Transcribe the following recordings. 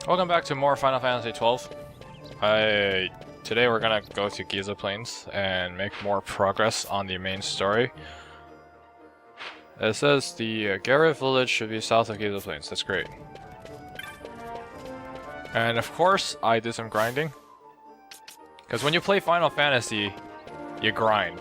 Welcome back to more Final Fantasy XII. Today we're gonna go to Giza Plains and make more progress on the main story. It says the Garif village should be south of Giza Plains. That's great. And of course, I did some grinding. Because when you play Final Fantasy, you grind.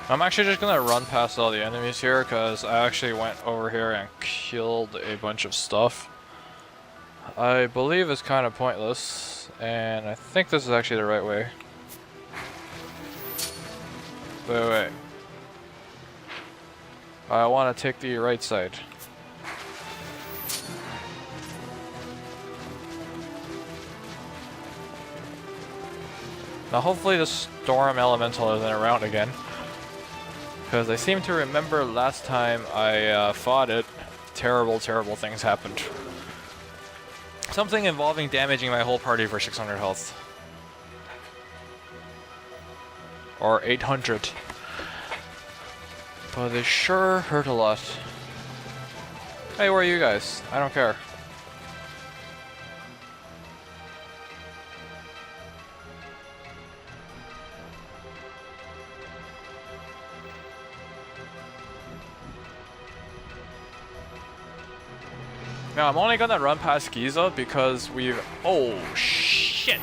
I'm actually just gonna run past all the enemies here because I actually went over here and killed a bunch of stuff. I believe it's kind of pointless, and I think this is actually the right way. Wait. I want to take the right side. Now hopefully the storm elemental isn't around again. Because I seem to remember last time I fought it, terrible things happened. Something involving damaging my whole party for 600 health. Or 800. But they sure hurt a lot. Hey, where are you guys? I don't care. Now, I'm only gonna run past Giza because we've... Oh, shit!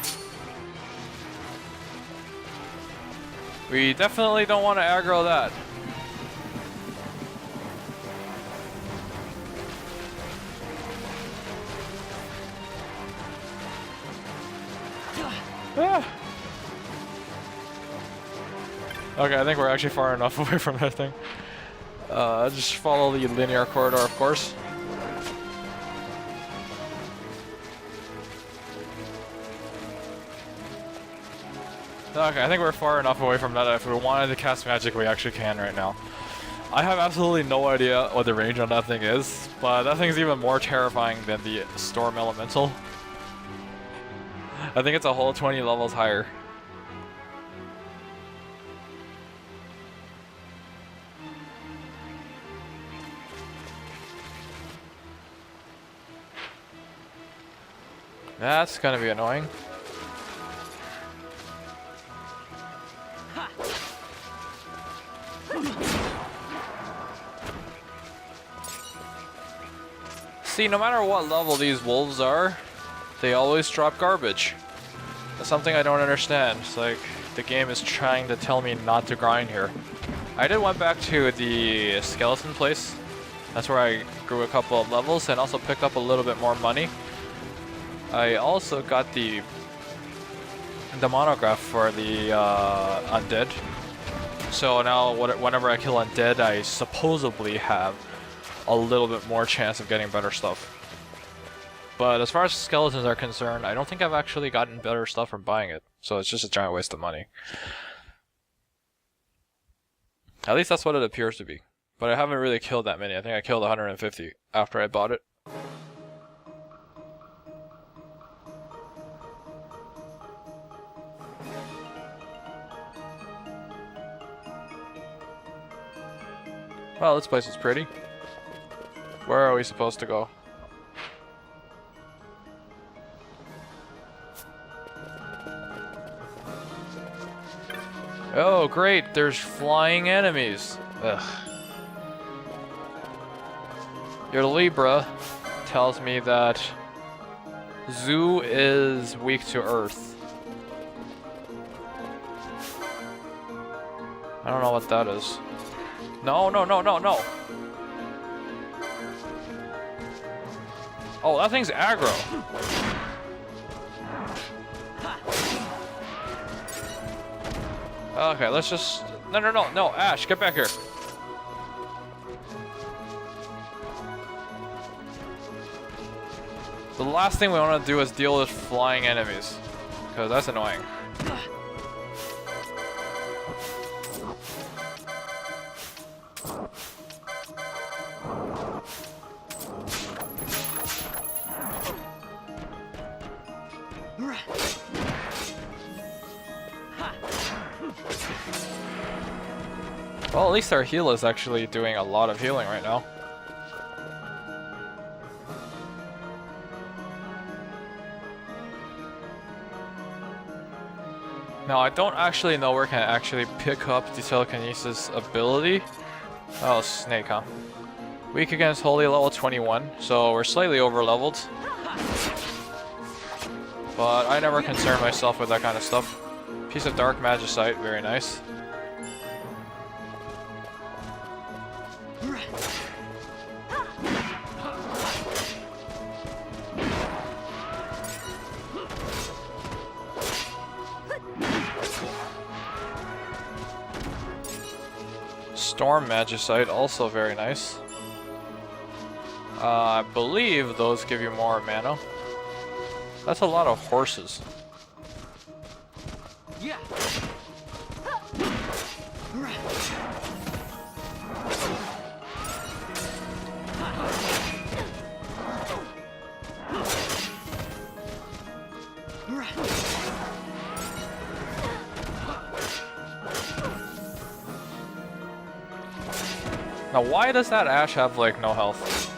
We definitely don't want to aggro that. Ah. Okay, I think we're actually far enough away from that thing. Just follow the linear corridor, of course. Okay, I think we're far enough away from that. If we wanted to cast magic, we actually can right now. I have absolutely no idea what the range on that thing is, but that thing's even more terrifying than the Storm Elemental. I think it's a whole 20 levels higher. That's gonna be annoying. See, no matter what level these wolves are, they always drop garbage. That's something I don't understand. It's like the game is trying to tell me not to grind here. I did went back to the skeleton place. That's where I grew a couple of levels and also picked up a little bit more money. I also got the monograph for the undead. So now whenever I kill undead, I supposedly have a little bit more chance of getting better stuff. But as far as skeletons are concerned, I don't think I've actually gotten better stuff from buying it. So it's just a giant waste of money. At least that's what it appears to be. But I haven't really killed that many. I think I killed 150 after I bought it. Well, this place is pretty. Where are we supposed to go? Oh, great! There's flying enemies! Ugh. Your Libra tells me that Zoo is weak to Earth. I don't know what that is. No! Oh, that thing's aggro. Okay, let's just... No, Ash, get back here. The last thing we want to do is deal with flying enemies, because that's annoying. Well, at least our heal is actually doing a lot of healing right now. Now, I don't actually know where can I actually pick up the telekinesis ability. Oh, snake, huh? Weak against holy, level 21, so we're slightly over leveled. But I never concern myself with that kind of stuff. Piece of dark magicite, very nice. Storm magicite, also very nice. I believe those give you more mana. That's a lot of horses. Yeah. Now, why does that Ash have, like, no health?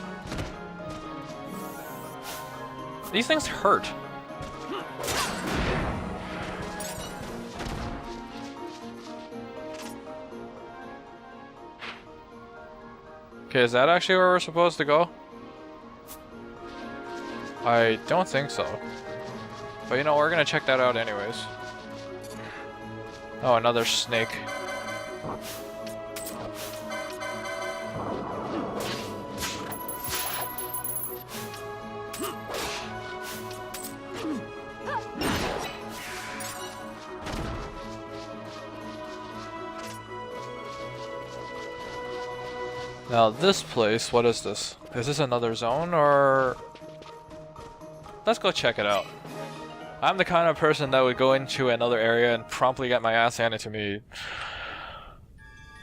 These things hurt. Okay, is that actually where we're supposed to go? I don't think so. But you know, we're gonna check that out anyways. Oh, another snake. Now this place, what is this? Is this another zone or... Let's go check it out. I'm the kind of person that would go into another area and promptly get my ass handed to me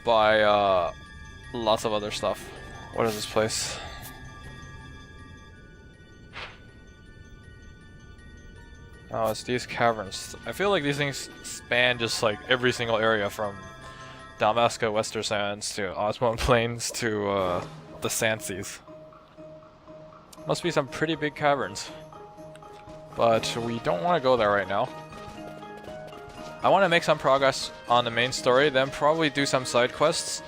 by lots of other stuff. What is this place? Oh, it's these caverns. I feel like these things span just like every single area from Dalmasca Western Sands to Osmond Plains to the Sandseas. Must be some pretty big caverns. But we don't want to go there right now. I want to make some progress on the main story, then probably do some side quests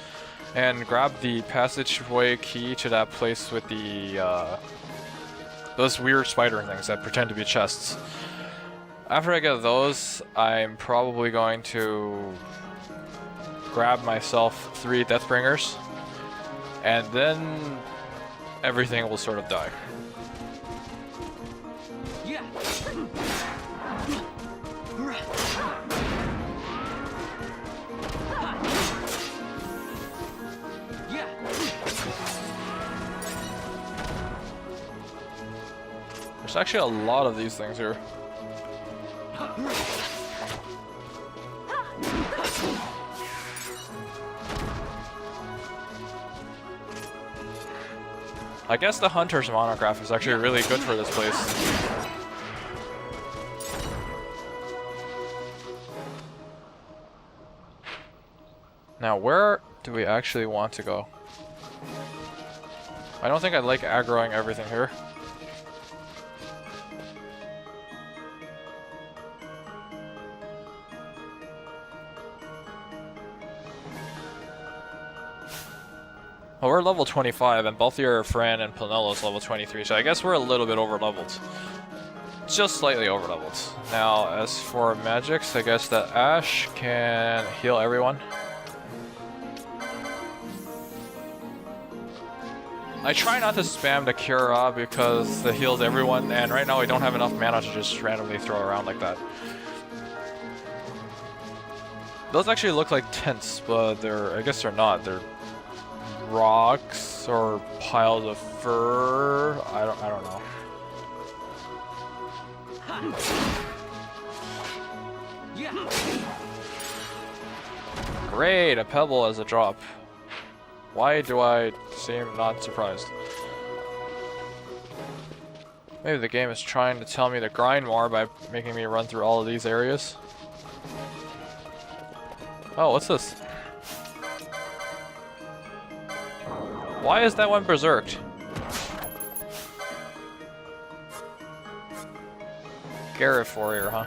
and grab the passageway key to that place with the those weird spider things that pretend to be chests. After I get those, I'm probably going to grab myself 3 Deathbringers, and then everything will sort of die. Yeah. There's actually a lot of these things here. I guess the Hunter's monograph is actually really good for this place. Now, where do we actually want to go? I don't think I like aggroing everything here. Well, we're level 25, and both your Fran and Planelo's level 23, so I guess we're a little bit over-leveled. Just slightly over-leveled. Now, as for magics, I guess that Ash can heal everyone. I try not to spam the Cura because it heals everyone, and right now I don't have enough mana to just randomly throw around like that. Those actually look like tents, but I guess they're not. They're rocks or piles of fur. I don't know. Great, a pebble as a drop. Why do I seem not surprised? Maybe the game is trying to tell me to grind more by making me run through all of these areas. Oh, what's this? Why is that one berserked? Garif warrior, huh?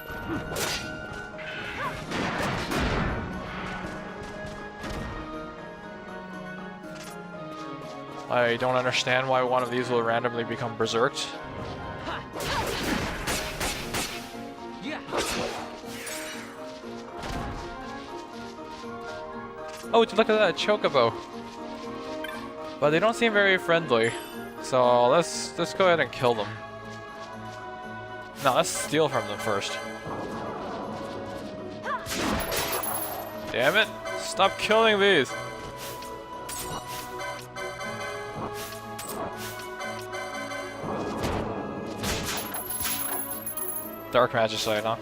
I don't understand why one of these will randomly become berserked. Oh, look at that chocobo. But they don't seem very friendly. So let's go ahead and kill them. No, let's steal from them first. Damn it! Stop killing these! Dark Magicite, huh?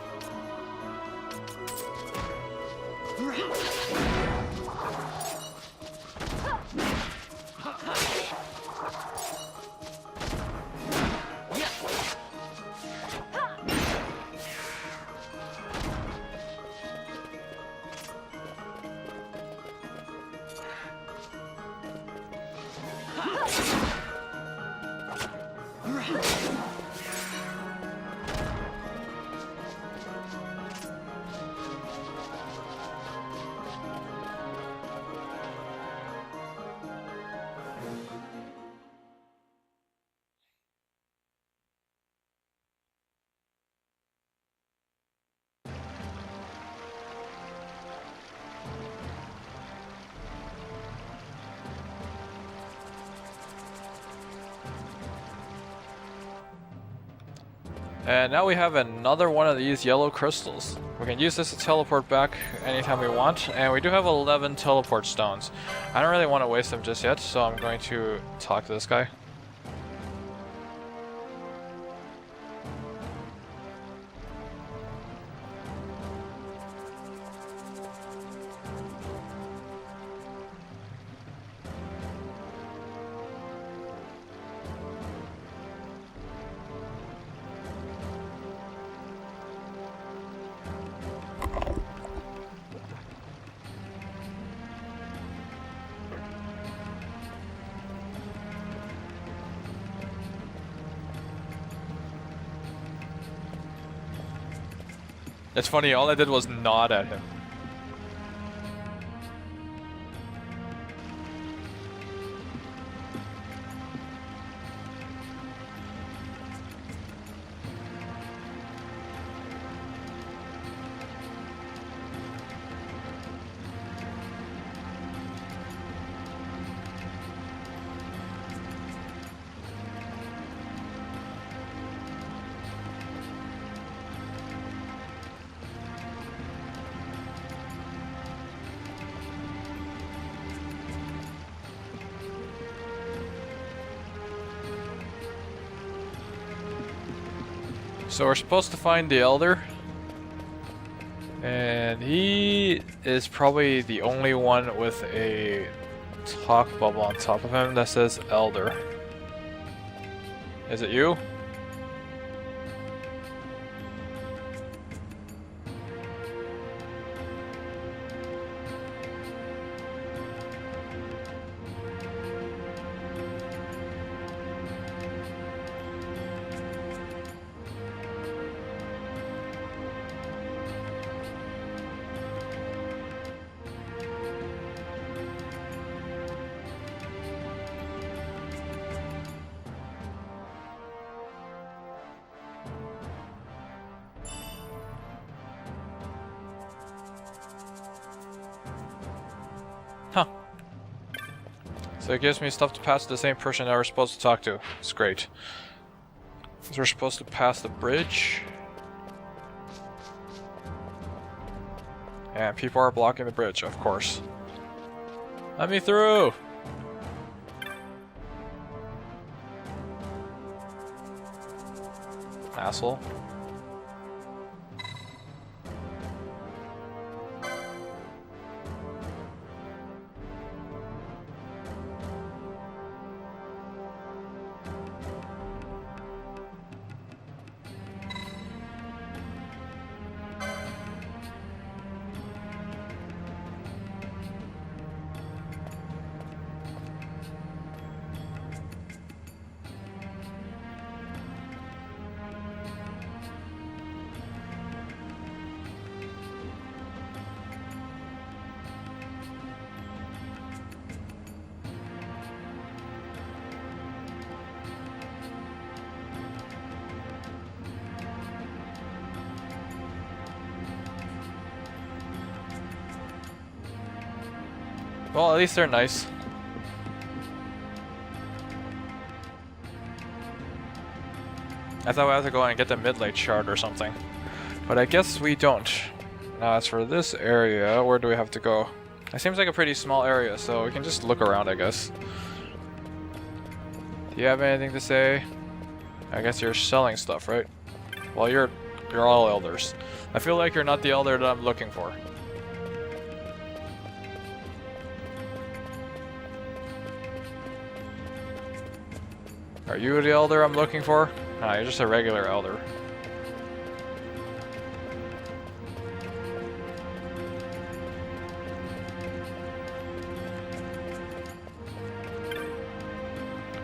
And now we have another one of these yellow crystals. We can use this to teleport back anytime we want, and we do have 11 teleport stones. I don't really want to waste them just yet, so I'm going to talk to this guy. It's funny, all I did was nod at him. So we're supposed to find the Elder, and he is probably the only one with a talk bubble on top of him that says Elder. Is it you? Huh. So it gives me stuff to pass to the same person that we're supposed to talk to. It's great. So we're supposed to pass the bridge. And people are blocking the bridge, of course. Let me through! Asshole. Well, at least they're nice. I thought we had to go and get the mid-late shard or something. But I guess we don't. Now as for this area, where do we have to go? It seems like a pretty small area, so we can just look around, I guess. Do you have anything to say? I guess you're selling stuff, right? Well, you're all elders. I feel like you're not the elder that I'm looking for. Are you the elder I'm looking for? Nah, you're just a regular elder.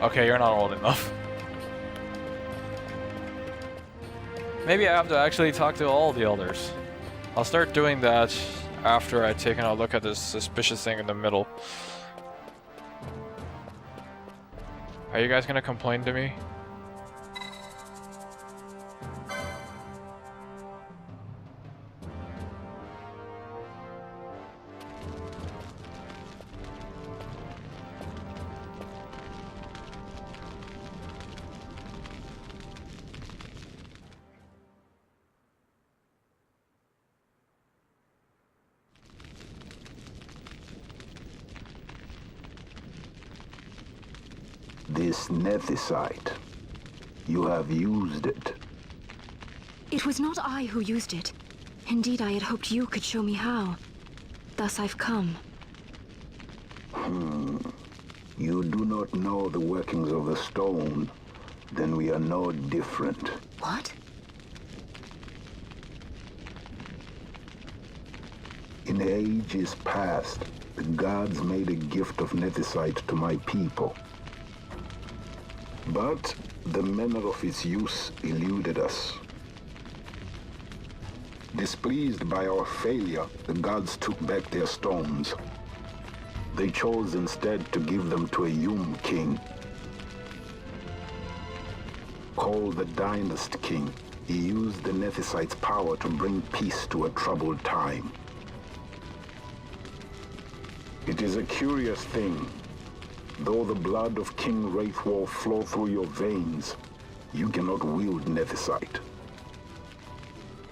Okay, you're not old enough. Maybe I have to actually talk to all the elders. I'll start doing that after I've taken a look at this suspicious thing in the middle. Are you guys gonna complain to me? This nethicite, you have used it. It was not I who used it. Indeed, I had hoped you could show me how. Thus I've come. You do not know the workings of the stone, then we are no different. What? In ages past, the gods made a gift of nethicite to my people. But the manner of its use eluded us. Displeased by our failure, the gods took back their stones. They chose instead to give them to a Yum king. Called the Dynast King, he used the nethicite's power to bring peace to a troubled time. It is a curious thing. Though the blood of King Wraithwolf flow through your veins, you cannot wield nethicite.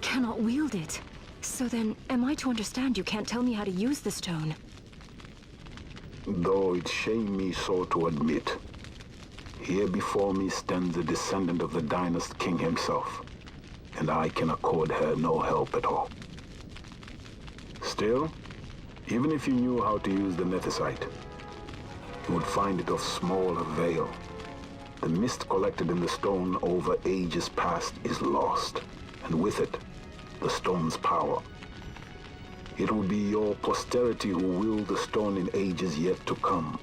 Cannot wield it? So then, am I to understand you can't tell me how to use the stone? Though it shame me so to admit, here before me stands a descendant of the Dynast King himself, and I can accord her no help at all. Still, even if you knew how to use the nethicite, you would find it of small avail. The mist collected in the stone over ages past is lost, and with it, the stone's power. It will be your posterity who wield the stone in ages yet to come.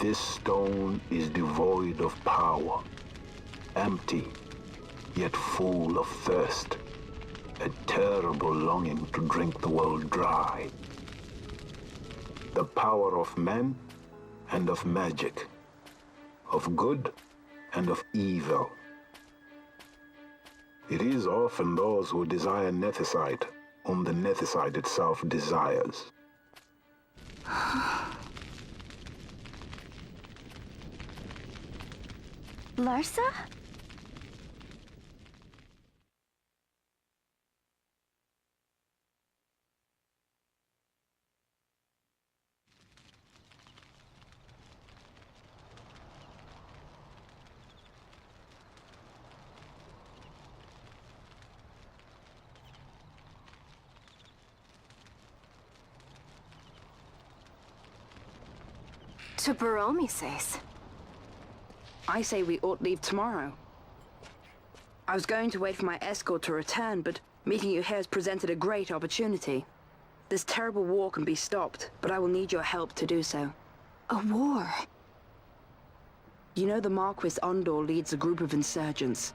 This stone is devoid of power, empty, yet full of thirst. A terrible longing to drink the world dry. The power of men and of magic, of good and of evil. It is often those who desire nethicite whom the nethicite itself desires. Larsa? To Baromi says. I say we ought leave tomorrow. I was going to wait for my escort to return, but meeting you here has presented a great opportunity. This terrible war can be stopped, but I will need your help to do so. A war? You know the Marquis Ondor leads a group of insurgents.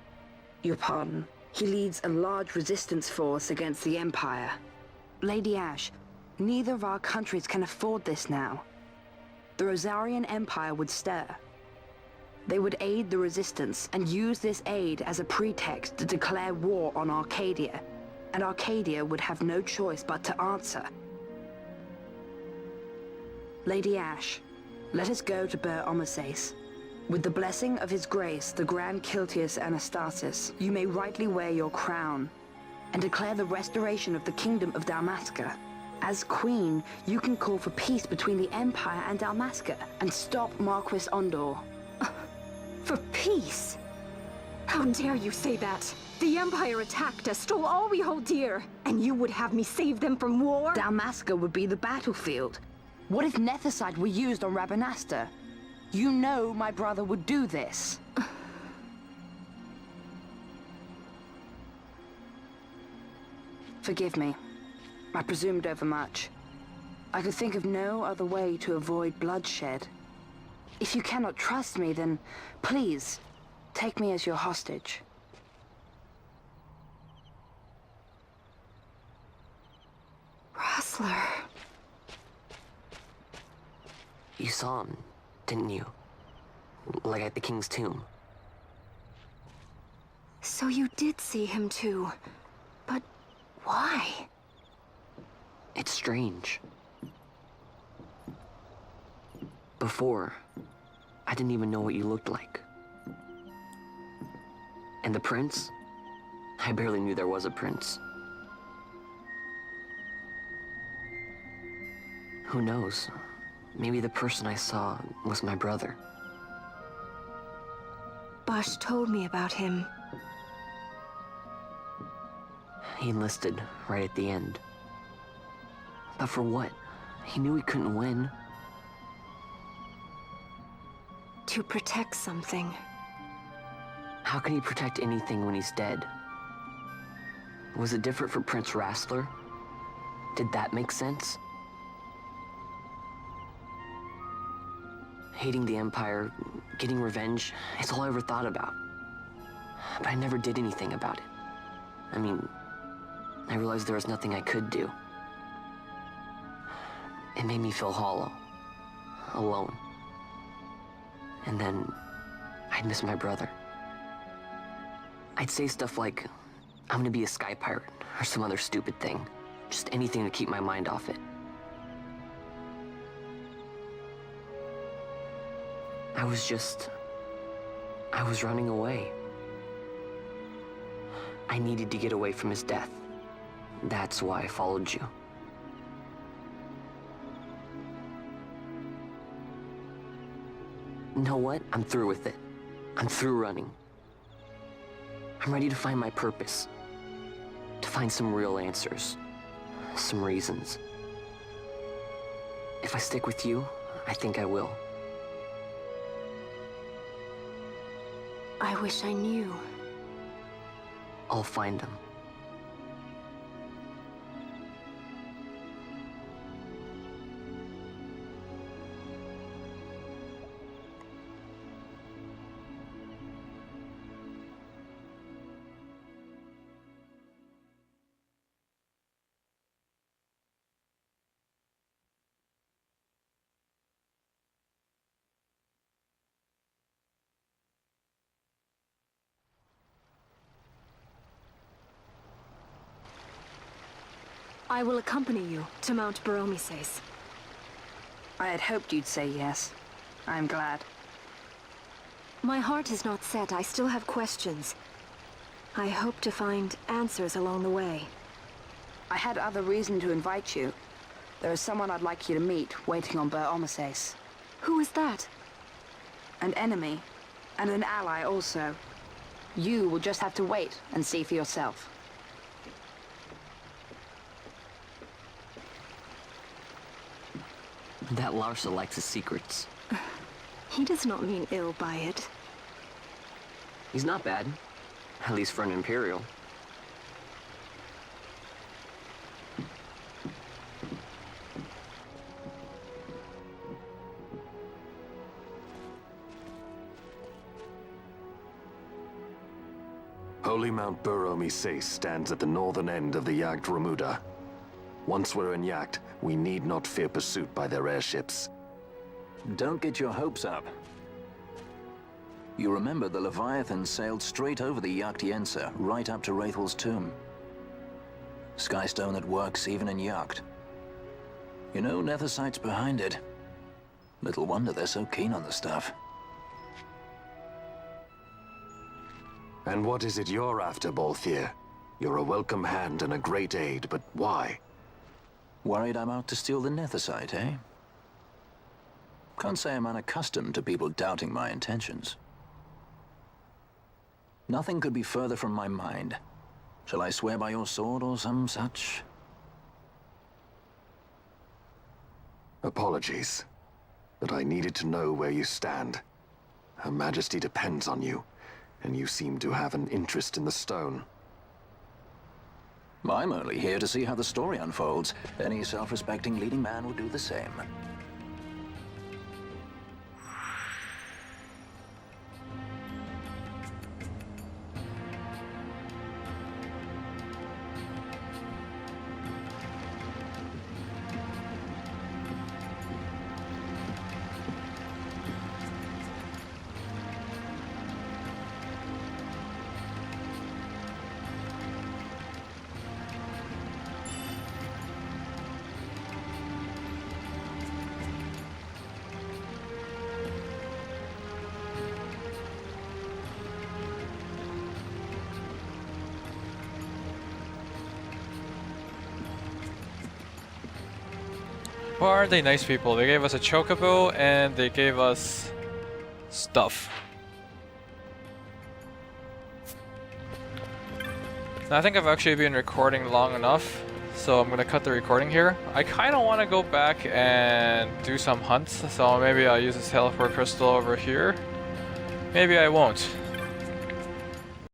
Your pardon. He leads a large resistance force against the Empire. Lady Ash, neither of our countries can afford this now. The Rosarian Empire would stir. They would aid the resistance and use this aid as a pretext to declare war on Arcadia. And Arcadia would have no choice but to answer. Lady Ash, let us go to Ber Omases. With the blessing of his grace, the Grand Kiltius Anastasis, you may rightly wear your crown and declare the restoration of the Kingdom of Dalmasca. As Queen, you can call for peace between the Empire and Dalmasca and stop Marquis Ondor. For peace? How dare you say that? The Empire attacked us, stole all we hold dear, and you would have me save them from war? Dalmasca would be the battlefield. What if Nethicite were used on Rabanasta? You know my brother would do this. Forgive me. I presumed overmuch. I could think of no other way to avoid bloodshed. If you cannot trust me, then please, take me as your hostage. Rustler. You saw him, didn't you? Like at the King's tomb. So you did see him too. But why? It's strange. Before, I didn't even know what you looked like. And the prince? I barely knew there was a prince. Who knows? Maybe the person I saw was my brother. Bosch told me about him. He enlisted right at the end. But for what? He knew he couldn't win. To protect something. How can he protect anything when he's dead? Was it different for Prince Rastler? Did that make sense? Hating the Empire, getting revenge, it's all I ever thought about. But I never did anything about it. I mean, I realized there was nothing I could do. It made me feel hollow, alone. And then, I'd miss my brother. I'd say stuff like, I'm gonna be a sky pirate, or some other stupid thing. Just anything to keep my mind off it. I was running away. I needed to get away from his death. That's why I followed you. You know what? I'm through with it. I'm through running. I'm ready to find my purpose. To find some real answers. Some reasons. If I stick with you, I think I will. I wish I knew. I'll find them. I will accompany you to Mount Baromises. I had hoped you'd say yes. I'm glad. My heart is not set. I still have questions. I hope to find answers along the way. I had other reason to invite you. There is someone I'd like you to meet, waiting on Ber Omases. Who is that? An enemy, and an ally also. You will just have to wait and see for yourself. That Larsa likes his secrets. He does not mean ill by it. He's not bad. At least for an Imperial. Holy Mount Baromises stands at the northern end of the Jagd Remuda. Once we're in Jagd, we need not fear pursuit by their airships. Don't get your hopes up. You remember the Leviathan sailed straight over the Yacht-Yensa, right up to Wraithel's tomb. Skystone that works even in Yacht. You know, Nethersight's behind it. Little wonder they're so keen on the stuff. And what is it you're after, Balthier? You're a welcome hand and a great aid, but why? Worried I'm out to steal the Nethersight, eh? Can't say I'm unaccustomed to people doubting my intentions. Nothing could be further from my mind. Shall I swear by your sword or some such? Apologies, but I needed to know where you stand. Her Majesty depends on you, and you seem to have an interest in the stone. I'm only here to see how the story unfolds. Any self-respecting leading man would do the same. Well, aren't they nice people? They gave us a chocobo and they gave us stuff. Now, I think I've actually been recording long enough, so I'm gonna cut the recording here. I kind of want to go back and do some hunts, so maybe I'll use this teleport crystal over here. Maybe I won't.